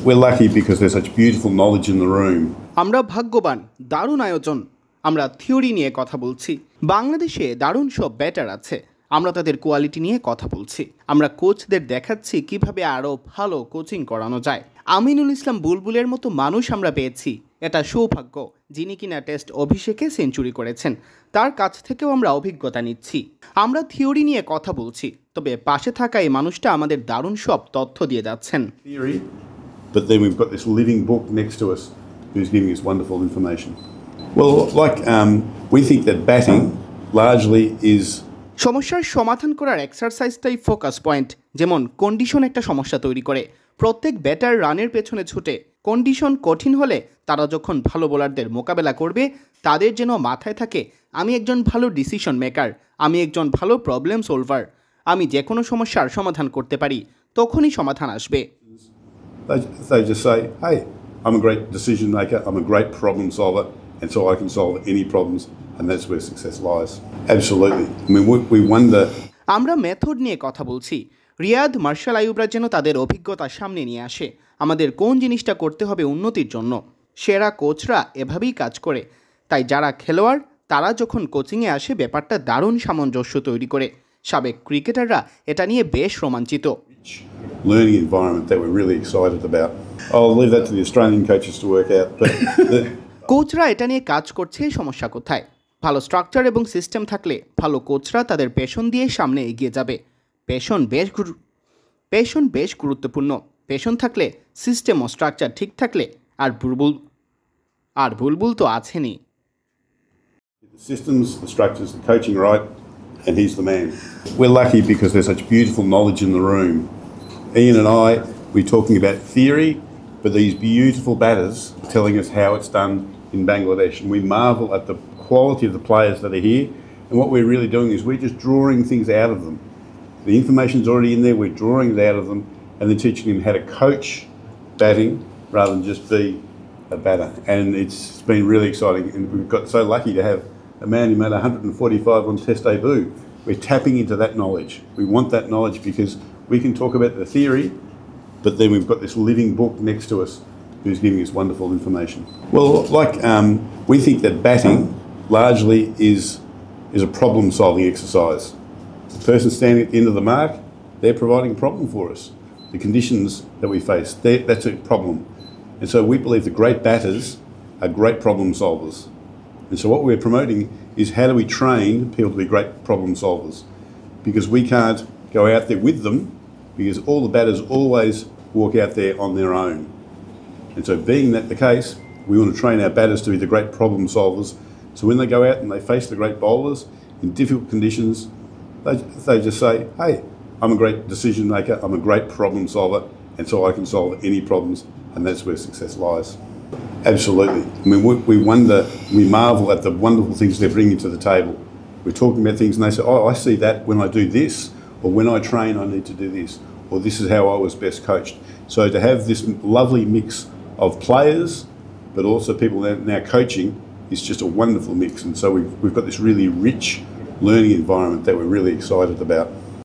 We're lucky because there's such beautiful knowledge in the room. আমরা ভাগ্যবান, দারুণ আয়োজন। আমরা থিওরি নিয়ে কথা বলছি। বাংলাদেশে দারুণ সব ব্যাটার আছে। আমরা তাদের কোয়ালিটি নিয়ে কথা বলছি। আমরা কোচদের দেখাচ্ছি কিভাবে আরও ভালো কোচিং করানো যায়। আমিনুল ইসলাম বুলবুলের মতো মানুষ আমরা পেয়েছি। এটা সৌভাগ্য, যিনি কিনা টেস্ট অভিষেকে সেঞ্চুরি করেছেন। তার কাছ থেকেও আমরা অভিজ্ঞতা নিচ্ছি। আমরা থিওরি নিয়ে কথা বলছি, তবে পাশে থাকা এই মানুষটা আমাদের দারুণ সব তথ্য দিয়ে যাচ্ছেন। Theory, but then we've got this living book next to us who's giving us wonderful information. Well, we think that batting largely is সমস্যার সমাধান করার এক্সারসাইজটাই ফোকাস পয়েন্ট। যেমন কন্ডিশন একটা সমস্যা তৈরি করে। প্রত্যেক ব্যাটার রানের পেছনে ছুটে। কন্ডিশন কঠিন হলে তারা যখন ভালো বোলারদের মোকাবেলা করবে, তাদের যেন মাথায় থাকে আমি একজন ভালো ডিসিশন মেকার, আমি একজন ভালো প্রবলেম সলভার, আমি যে কোনো সমস্যার সমাধান করতে পারি, তখনই সমাধান আসবে। they just say, hey, I'm a great decision maker, I'm a great problem solver, and so I can solve any problems, and that's where success lies. Absolutely. I mean, we wonder. আমরা method নিয়ে কথা বলছি। Riyad, martial আইয়ুবরা যেন তাদের অভিজ্ঞতা সামনে নিয়ে আসে আমাদের কোন জিনিসটা করতে হবে উন্নতির জন্য। সেরা কোচরা এভাবেই কাজ করে। তাই যারা খেলোয়াড় তারা যখন কোচিংয়ে আসে ব্যাপারটা দারুণ সামঞ্জস্য তৈরি করে। সাবেক ক্রিকেটাররা এটা নিয়ে বেশ রোমাঞ্চিত। Learning environment that we're really excited about. I'll leave that to the Australian coaches to work out. But কোচরা এটা নিয়ে কাজ করছে, সমস্যা কোথায়? ভালো স্ট্রাকচার এবং সিস্টেম থাকলে ভালো কোচরা তাদের প্যাশন দিয়ে সামনে এগিয়ে যাবে। প্যাশন বেশ গুরুত্বপূর্ণ। প্যাশন থাকলে সিস্টেম ও স্ট্রাকচার ঠিক থাকলে আর বুলবুল তো আছেনই। the systems, the structures, the coaching right, and he's the man. We're lucky because there's such beautiful knowledge in the room. Ian and I, we're talking about theory, but these beautiful batters telling us how it's done in Bangladesh. And we marvel at the quality of the players that are here. And what we're really doing is we're just drawing things out of them. The information's already in there, we're drawing it out of them and then teaching them how to coach batting rather than just be a batter. And it's been really exciting. And we've got so lucky to have a man who made 145 on Test debut. We're tapping into that knowledge. We want that knowledge because we can talk about the theory, but then we've got this living book next to us who's giving us wonderful information. Well, we think that batting largely is a problem-solving exercise. The person standing at the end of the mark, they're providing a problem for us. The conditions that we face, that's a problem. And so we believe the great batters are great problem solvers. And so what we're promoting is how do we train people to be great problem solvers? Because we can't go out there with them because all the batters always walk out there on their own. And so being that the case, we want to train our batters to be the great problem solvers. So when they go out and they face the great bowlers in difficult conditions, they just say, hey, I'm a great decision maker, I'm a great problem solver, and so I can solve any problems, and that's where success lies. Absolutely. I mean, we marvel at the wonderful things they're bringing to the table. We're talking about things and they say, oh, I see that when I do this, or when I train I need to do this, or this is how I was best coached. So to have this lovely mix of players, but also people now coaching, is just a wonderful mix. And so we've got this really rich learning environment that we're really excited about.